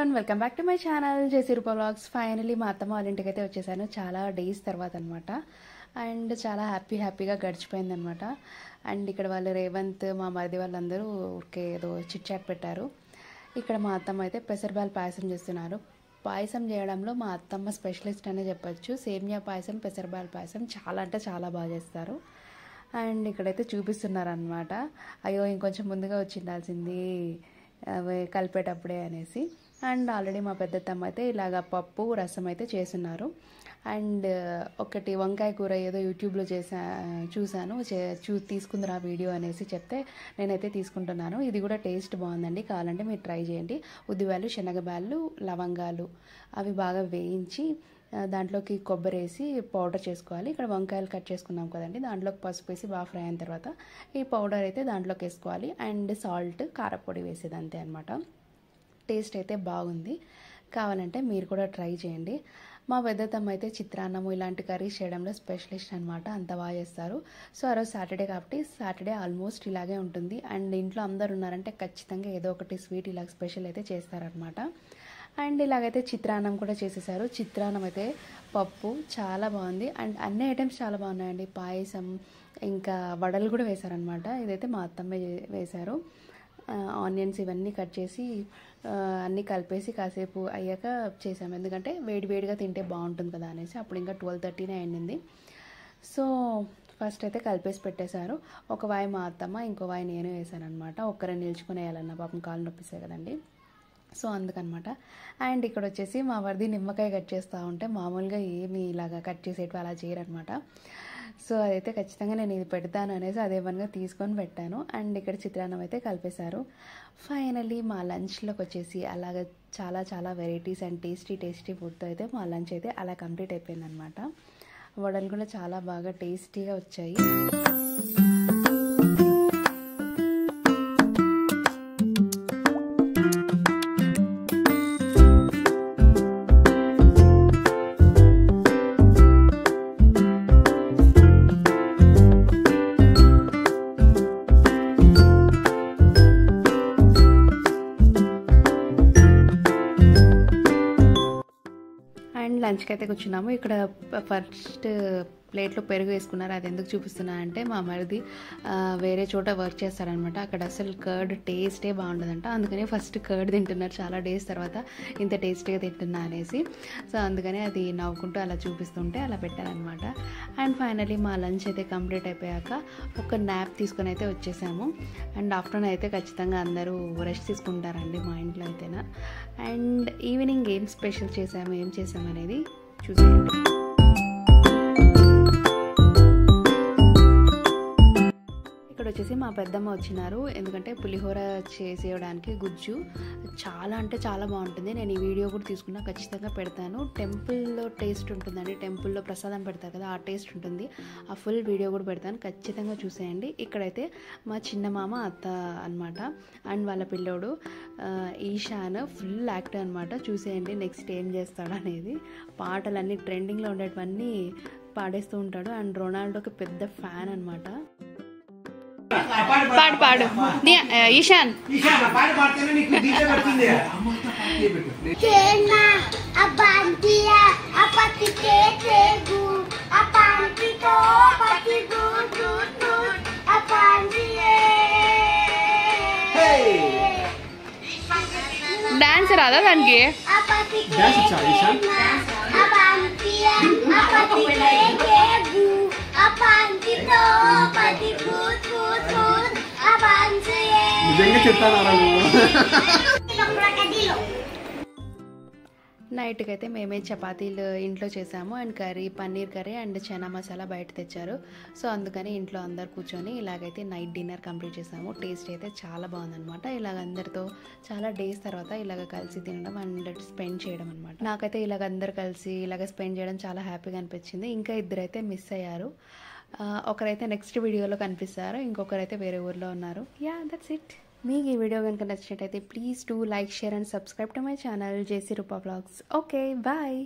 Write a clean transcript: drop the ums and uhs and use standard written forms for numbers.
Everyone, welcome back to my channel JC Roopa vlogs. Finally మా అత్తమ్మ వాళ్ళ ఇంటికి అయితే వచ్చేసాను చాలా డేస్ తర్వాత అనమాట. అండ్ చాలా హ్యాపీగా గడిచిపోయింది అనమాట. అండ్ ఇక్కడ వాళ్ళు రేవంత్ మా మరిది వాళ్ళందరూ ఊరికే ఏదో చిట్ చాట్ పెట్టారు. ఇక్కడ మా అత్తమ్మ అయితే పెసరబాల్ పాయసం చేస్తున్నారు. పాయసం చేయడంలో మా అత్తమ్మ స్పెషలిస్ట్ అనే చెప్పచ్చు. సేమియా పాయసం, పెసరబాల్ పాయసం చాలా అంటే చాలా బాగా చేస్తారు. అండ్ ఇక్కడైతే చూపిస్తున్నారు అనమాట. అయ్యో ఇంకొంచెం ముందుగా వచ్చి ఉండాల్సింది అవి కలిపేటప్పుడే అనేసి. అండ్ ఆల్రెడీ మా పెద్దత్తమ్మ అయితే ఇలాగ పప్పు రసం అయితే చేస్తున్నారు. అండ్ ఒకటి వంకాయ కూర ఏదో యూట్యూబ్లో చూశాను, తీసుకుందిరా వీడియో అనేసి చెప్తే నేనైతే తీసుకుంటున్నాను. ఇది కూడా టేస్ట్ బాగుందండి, కావాలంటే మీరు ట్రై చేయండి. ఉద్దిబ్యాలు, శనగబ్యాలు, లవంగాలు అవి బాగా వేయించి దాంట్లోకి కొబ్బరి వేసి పౌడర్ చేసుకోవాలి. ఇక్కడ వంకాయలు కట్ చేసుకున్నాం కదండి, దాంట్లోకి పసుపు వేసి బాగా ఫ్రై అయిన తర్వాత ఈ పౌడర్ అయితే దాంట్లోకి వేసుకోవాలి. అండ్ సాల్ట్, కారపొడి వేసేది అంతే అనమాట. టేస్ట్ అయితే బాగుంది, కావాలంటే మీరు కూడా ట్రై చేయండి. మా పెద్దతమ్మ అయితే చిత్రాన్నము ఇలాంటి కర్రీస్ చేయడంలో స్పెషలిస్ట్ అనమాట, అంత బాగా చేస్తారు. సో ఆ రోజు సాటర్డే కాబట్టి సాటర్డే ఆల్మోస్ట్ ఇలాగే ఉంటుంది. అండ్ ఇంట్లో అందరు ఉన్నారంటే ఖచ్చితంగా ఏదో ఒకటి స్వీట్ ఇలాగ స్పెషల్ అయితే చేస్తారనమాట. అండ్ ఇలాగైతే చిత్రాన్నం కూడా చేసేసారు. చిత్రాన్నం అయితే పప్పు చాలా బాగుంది. అండ్ అన్ని ఐటమ్స్ చాలా బాగున్నాయండి. పాయసం ఇంకా వడలు కూడా వేశారనమాట. ఇదైతే మా అత్తమ్మే వేశారు. ఆనియన్స్ ఇవన్నీ కట్ చేసి అన్నీ కలిపేసి కాసేపు అయ్యాక చేసాము, ఎందుకంటే వేడిగా తింటే బాగుంటుంది కదా అనేసి. అప్పుడు ఇంకా 12:30 అయింది. సో ఫస్ట్ అయితే కలిపేసి పెట్టేశారు. ఒక వాయి మా అత్తమ్మ, ఇంకో వాయి నేను వేసాను అనమాట. ఒక్కరే నిల్చుకుని వేయాలన్న, పాపం కాళ్ళు నొప్పిస్తాయి కదండి, సో అందుకనమాట. అండ్ ఇక్కడ వచ్చేసి మా వరది నిమ్మకాయ కట్ చేస్తూ ఉంటే మామూలుగా ఏమి ఇలాగా కట్ చేసేటివి అలా చేయరనమాట. సో అదైతే ఖచ్చితంగా నేను ఇది పెడతాను అనేసి అదేమన్నా తీసుకొని పెట్టాను. అండ్ ఇక్కడ చిత్రాన్నం అయితే కలిపేశారు. ఫైనలీ మా లంచ్లోకి వచ్చేసి అలాగ చాలా వెరైటీస్ అండ్ టేస్టీ ఫుడ్తో అయితే మా లంచ్ అయితే అలా కంప్లీట్ అయిపోయింది అనమాట. వడలు కూడా చాలా బాగా టేస్టీగా వచ్చాయి. అండ్ లంచ్కి అయితే కూర్చున్నాము. ఇక్కడ ఫస్ట్ ప్లేట్లో పెరుగు వేసుకున్నారు. అది ఎందుకు చూపిస్తున్నా అంటే మా మరిది వేరే చోట వర్క్ చేస్తారనమాట. అక్కడ అసలు కర్డ్ టేస్టే బాగుంటుందంట, అందుకని ఫస్ట్ కర్డ్ తింటున్నారు. చాలా డేస్ తర్వాత ఇంత టేస్టీగా తింటున్నా అనేసి. సో అందుకని అది నవ్వుకుంటూ అలా చూపిస్తుంటే అలా పెట్టారనమాట. అండ్ ఫైనలీ మా లంచ్ అయితే కంప్లీట్ అయిపోయాక ఒక న్యాప్ తీసుకొని అయితే వచ్చేసాము. అండ్ ఆఫ్టర్నూన్ అయితే ఖచ్చితంగా అందరూ రెస్ట్ తీసుకుంటారండి మా ఇంట్లో అయితేనా. అండ్ ఈవినింగ్ ఏం స్పెషల్ చేసాము, ఏం చేసాము అనేది చూసేయండి. ఇక్కడ వచ్చేసి మా పెద్దమ్మ వచ్చినారు, ఎందుకంటే పులిహోర చేసేయడానికి గుజ్జు చాలా అంటే చాలా బాగుంటుంది. నేను ఈ వీడియో కూడా తీసుకున్నా, ఖచ్చితంగా పెడతాను. టెంపుల్లో టేస్ట్ ఉంటుందండి, టెంపుల్లో ప్రసాదం పెడతారు కదా, ఆ టేస్ట్ ఉంటుంది. ఆ ఫుల్ వీడియో కూడా పెడతాను, ఖచ్చితంగా చూసేయండి. ఇక్కడైతే మా చిన్న మామ అత్త అనమాట, అండ్ వాళ్ళ పిల్లోడు ఈశాన్ ఫుల్ యాక్టివ్ అనమాట. చూసేయండి నెక్స్ట్ ఏం చేస్తాడు అనేది. పాటలన్నీ ట్రెండింగ్లో ఉండేటివన్నీ పాడేస్తూ ఉంటాడు. అండ్ రొనాల్డోకి పెద్ద ఫ్యాన్ అనమాట. పాడు ఈశాన్. డాన్స్ రాదా దానికి? నైట్కి అయితే మేమే చపాతీలు ఇంట్లో చేసాము. And paneer curry and chana masala బయట తెచ్చారు. సో అందుకని ఇంట్లో అందరు కూర్చొని ఇలాగైతే నైట్ డిన్నర్ కంప్లీట్ చేసాము. టేస్ట్ అయితే చాలా బాగుందనమాట. ఇలాగ అందరితో చాలా డేస్ తర్వాత ఇలాగ కలిసి తినడం అండ్ స్పెండ్ చేయడం అనమాట. నాకైతే ఇలాగ అందరు కలిసి ఇలాగ స్పెండ్ చేయడం చాలా హ్యాపీగా అనిపించింది. ఇంకా ఇద్దరైతే మిస్ అయ్యారు. ఒకరైతే నెక్స్ట్ వీడియోలో కనిపిస్తారు, ఇంకొకరైతే వేరే ఊర్లో ఉన్నారు. Yeah that's it. మీకు ఈ వీడియో కనుక నచ్చినట్టయితే please do like, share and subscribe to my channel JC Roopa vlogs. Okay, bye.